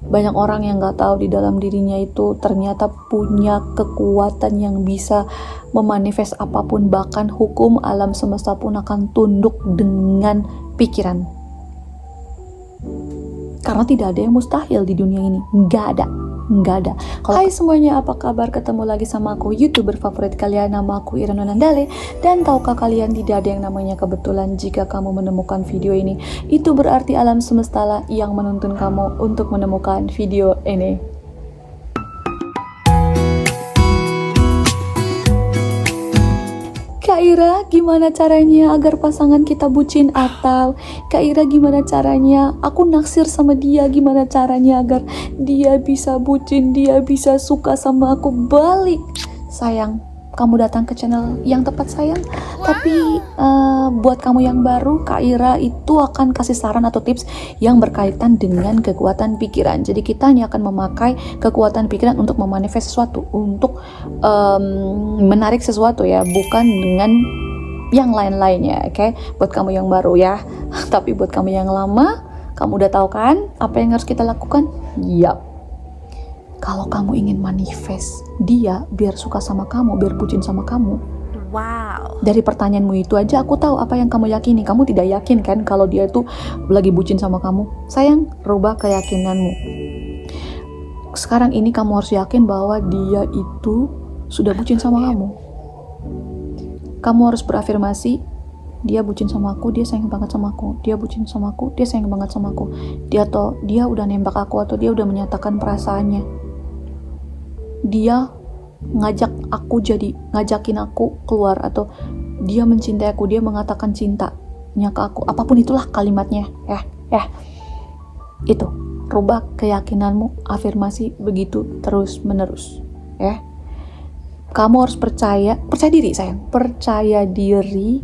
Banyak orang yang gak tahu di dalam dirinya itu ternyata punya kekuatan yang bisa memanifest apapun, bahkan hukum alam semesta pun akan tunduk dengan pikiran. Karena tidak ada yang mustahil di dunia ini, nggak ada. Hai semuanya, apa kabar? Ketemu lagi sama aku, YouTuber favorit kalian, nama aku Ira Nonandale. Dan tahukah kalian, tidak ada yang namanya kebetulan. Jika kamu menemukan video ini, itu berarti alam semesta lah yang menuntun kamu untuk menemukan video ini. Kak Ira, gimana caranya agar pasangan kita bucin? Atau Kak Ira, gimana caranya aku naksir sama dia? Gimana caranya agar dia bisa bucin, dia bisa suka sama aku balik? Sayang, kamu datang ke channel yang tepat sayang. Tapi buat kamu yang baru, Kak Ira itu akan kasih saran atau tips yang berkaitan dengan kekuatan pikiran. Jadi kita hanya akan memakai kekuatan pikiran untuk memanifest sesuatu, untuk menarik sesuatu ya, bukan dengan yang lain-lainnya, oke? Buat kamu yang baru ya. Tapi buat kamu yang lama, kamu udah tahu kan apa yang harus kita lakukan? Yap. Kalau kamu ingin manifest dia biar suka sama kamu, biar bucin sama kamu, wow. Dari pertanyaanmu itu aja aku tahu apa yang kamu yakini. Kamu tidak yakin kan kalau dia itu lagi bucin sama kamu? Sayang, rubah keyakinanmu. Sekarang ini kamu harus yakin bahwa dia itu sudah bucin sama kamu. Kamu harus berafirmasi, dia bucin sama aku, dia sayang banget sama aku. Dia bucin sama aku, dia sayang banget sama aku. Dia udah nembak aku, atau dia udah menyatakan perasaannya. Dia ngajakin aku keluar, atau dia mencintai aku, dia mengatakan cintanya ke aku, apapun itulah kalimatnya ya. Itu, rubah keyakinanmu, afirmasi begitu terus menerus ya. Kamu harus percaya diri sayang, percaya diri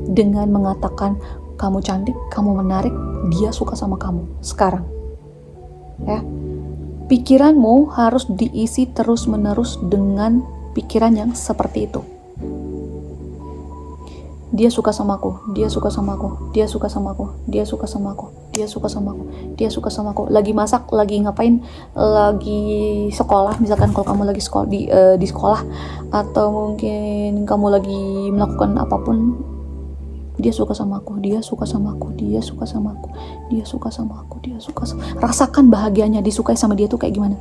dengan mengatakan kamu cantik, kamu menarik, dia suka sama kamu sekarang ya. Pikiranmu harus diisi terus-menerus dengan pikiran yang seperti itu. Dia suka sama aku, dia suka sama aku, dia suka sama aku, dia suka sama aku, dia suka sama aku, dia suka sama aku. Lagi masak, lagi ngapain, lagi sekolah, misalkan kalau kamu lagi sekolah di sekolah, atau mungkin kamu lagi melakukan apapun, dia suka sama aku, dia suka sama aku, dia suka sama aku, dia suka sama aku, dia suka sama aku. Rasakan bahagianya disukai sama dia tuh kayak gimana.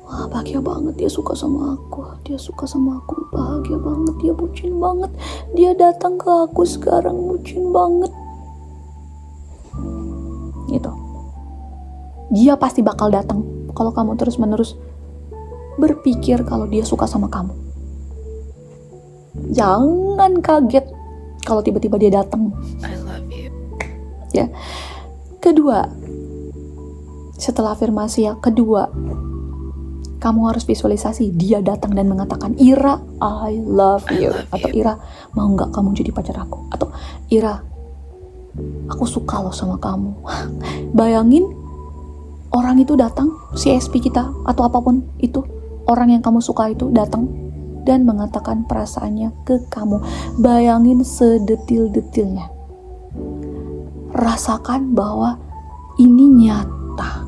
Wah, bahagia banget, dia suka sama aku, dia suka sama aku, bahagia banget, dia bucin banget, dia datang ke aku sekarang, bucin banget gitu. Dia pasti bakal datang kalau kamu terus menerus berpikir kalau dia suka sama kamu. Jangan kaget kalau tiba-tiba dia datang. I love you. Ya. Kedua, setelah afirmasi ya, kedua, kamu harus visualisasi dia datang dan mengatakan, Ira, I love you. Atau Ira, mau nggak kamu jadi pacar aku? Atau Ira, aku suka loh sama kamu. Bayangin orang itu datang, CSP kita atau apapun itu, orang yang kamu suka itu datang dan mengatakan perasaannya ke kamu. Bayangin sedetil-detilnya. Rasakan bahwa ini nyata.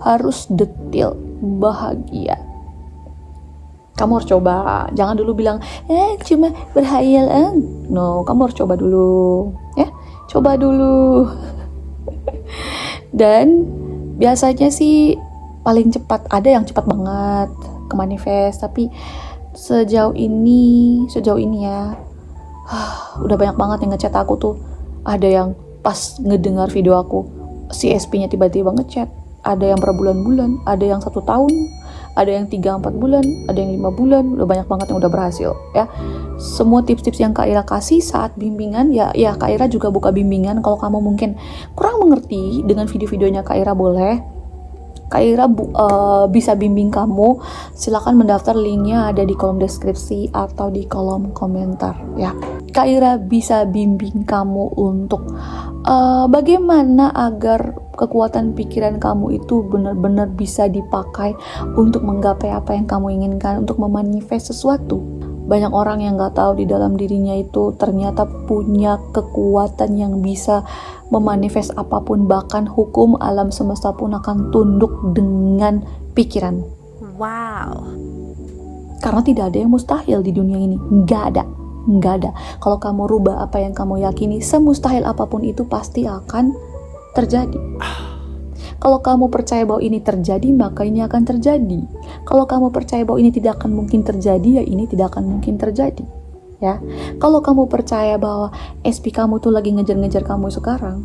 Harus detil, bahagia. Kamu harus coba. Jangan dulu bilang, cuma berhayal. No, kamu harus coba dulu. Ya, coba dulu. Dan biasanya sih paling cepat, ada yang cepat banget ke manifest, tapi sejauh ini ya, udah banyak banget yang ngechat aku tuh. Ada yang pas ngedengar video aku, CSP-nya tiba-tiba ngechat. Ada yang berbulan-bulan, ada yang 1 tahun, ada yang 3-4 bulan, ada yang 5 bulan. Udah banyak banget yang udah berhasil ya. Semua tips-tips yang Kak Ira kasih saat bimbingan ya Kak Ira juga buka bimbingan. Kalau kamu mungkin kurang mengerti dengan video-videonya Kak Ira, boleh Kak Ira bisa bimbing kamu. Silakan mendaftar, linknya ada di kolom deskripsi atau di kolom komentar ya. Kak Ira bisa bimbing kamu untuk bagaimana agar kekuatan pikiran kamu itu benar-benar bisa dipakai untuk menggapai apa yang kamu inginkan, untuk memanifest sesuatu. Banyak orang yang gak tahu di dalam dirinya itu ternyata punya kekuatan yang bisa memanifest apapun, bahkan hukum alam semesta pun akan tunduk dengan pikiran. Wow. Karena tidak ada yang mustahil di dunia ini, nggak ada. Kalau kamu rubah apa yang kamu yakini, semustahil apapun itu pasti akan terjadi. Kalau kamu percaya bahwa ini terjadi, maka ini akan terjadi. Kalau kamu percaya bahwa ini tidak akan mungkin terjadi, ya ini tidak akan mungkin terjadi. Ya, kalau kamu percaya bahwa SP kamu tuh lagi ngejar-ngejar kamu sekarang,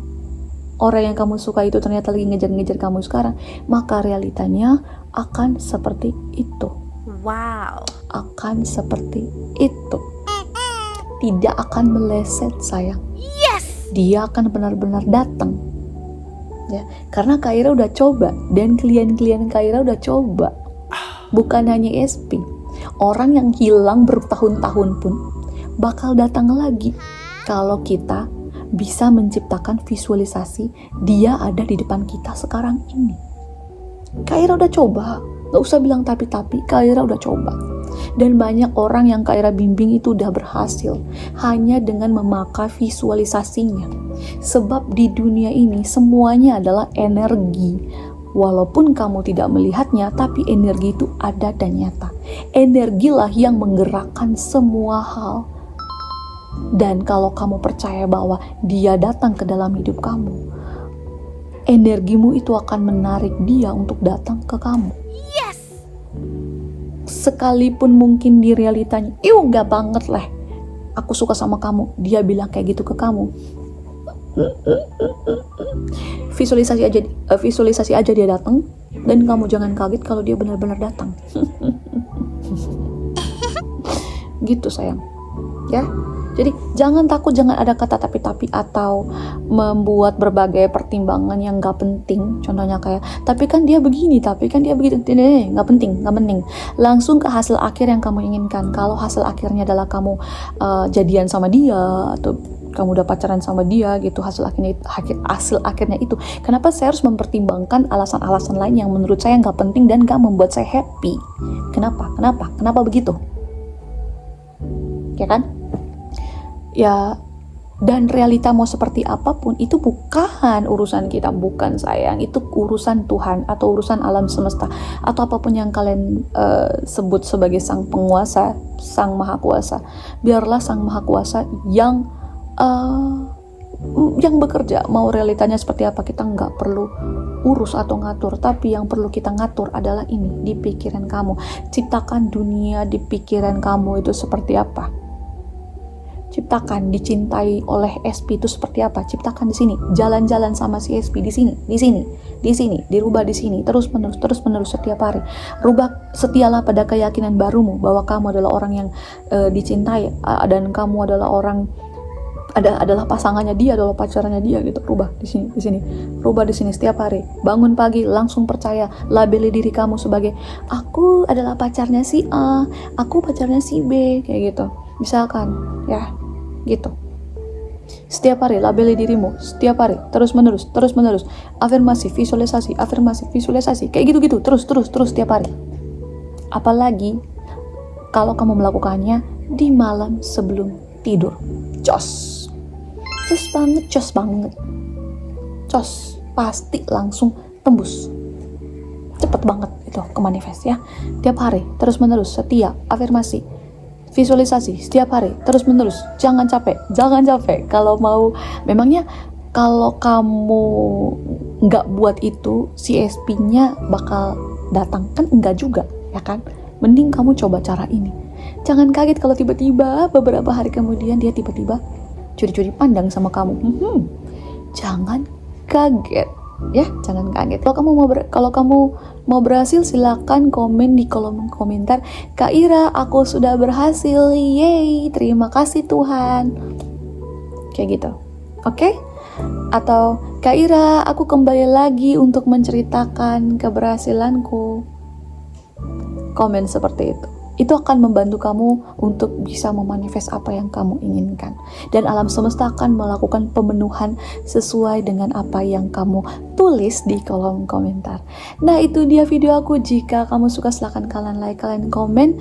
orang yang kamu suka itu ternyata lagi ngejar-ngejar kamu sekarang, maka realitanya akan seperti itu. Wow. Akan seperti itu. Tidak akan meleset, sayang. Yes. Dia akan benar-benar datang. Ya, karena Kak Ira udah coba, dan klien-klien Kak Ira udah coba. Bukan hanya SP, orang yang hilang bertahun-tahun pun bakal datang lagi kalau kita bisa menciptakan visualisasi dia ada di depan kita sekarang ini. Kak Ira udah coba, gak usah bilang tapi, Kak Ira udah coba. Dan banyak orang yang Kak Ira bimbing itu udah berhasil hanya dengan memakai visualisasinya. Sebab di dunia ini semuanya adalah energi. Walaupun kamu tidak melihatnya, tapi energi itu ada dan nyata. Energilah yang menggerakkan semua hal. Dan kalau kamu percaya bahwa dia datang ke dalam hidup kamu, energimu itu akan menarik dia untuk datang ke kamu. Yes. Sekalipun mungkin di realitanya, enggak banget lah, aku suka sama kamu, dia bilang kayak gitu ke kamu. Visualisasi aja dia datang, dan kamu jangan kaget kalau dia benar-benar datang. Gitu sayang, ya. Jadi jangan takut, jangan ada kata tapi atau membuat berbagai pertimbangan yang gak penting. Contohnya kayak, tapi kan dia begini, tapi kan dia begitu. Gak penting. Langsung ke hasil akhir yang kamu inginkan. Kalau hasil akhirnya adalah kamu jadian sama dia, atau kamu udah pacaran sama dia gitu, hasil akhirnya itu. Kenapa saya harus mempertimbangkan alasan-alasan lain yang menurut saya gak penting dan gak membuat saya happy? Kenapa begitu? Ya kan? Ya, dan realita mau seperti apapun itu bukan urusan kita, bukan sayang, itu urusan Tuhan atau urusan alam semesta atau apapun yang kalian sebut sebagai sang penguasa, sang maha kuasa. Biarlah sang maha kuasa yang bekerja. Mau realitanya seperti apa kita nggak perlu urus atau ngatur, tapi yang perlu kita ngatur adalah ini di pikiran kamu. Ciptakan dunia di pikiran kamu itu seperti apa. Ciptakan dicintai oleh SP itu seperti apa. Ciptakan di sini, jalan-jalan sama si SP di sini, dirubah di sini, terus menerus setiap hari. Setialah pada keyakinan barumu bahwa kamu adalah orang yang dicintai, dan kamu adalah orang adalah pasangannya dia, adalah pacarannya dia gitu. Rubah di sini, rubah di sini setiap hari. Bangun pagi langsung percaya, labeli diri kamu sebagai aku adalah pacarnya si A, aku pacarnya si B, kayak gitu. Misalkan, ya, gitu. Setiap hari labeli dirimu, setiap hari, terus menerus. Afirmasi, visualisasi, kayak gitu, terus setiap hari. Apalagi kalau kamu melakukannya di malam sebelum tidur. Cos banget. Pasti langsung tembus. Cepet banget itu ke manifest ya. Tiap hari, terus menerus, setia, afirmasi, visualisasi setiap hari, terus menerus. Jangan capek. Kalau mau, memangnya kalau kamu nggak buat itu, si SP-nya bakal datang? Kan enggak juga, ya kan? Mending kamu coba cara ini. Jangan kaget kalau tiba-tiba beberapa hari kemudian dia tiba-tiba curi-curi pandang sama kamu. Jangan kaget, ya, jangan kaget. Kalau kamu mau berhasil, silakan komen di kolom komentar, Kak Ira, aku sudah berhasil, yeay, terima kasih Tuhan, kayak gitu, oke? Atau Kak Ira, aku kembali lagi untuk menceritakan keberhasilanku. Komen seperti itu, Itu akan membantu kamu untuk bisa memanifest apa yang kamu inginkan. Dan alam semesta akan melakukan pemenuhan sesuai dengan apa yang kamu tulis di kolom komentar. Nah, itu dia video aku. Jika kamu suka silahkan kalian like, kalian komen,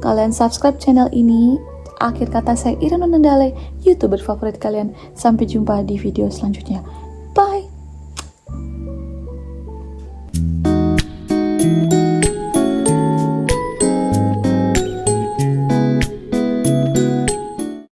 kalian subscribe channel ini. Akhir kata, saya Irina Nandale, YouTuber favorit kalian. Sampai jumpa di video selanjutnya.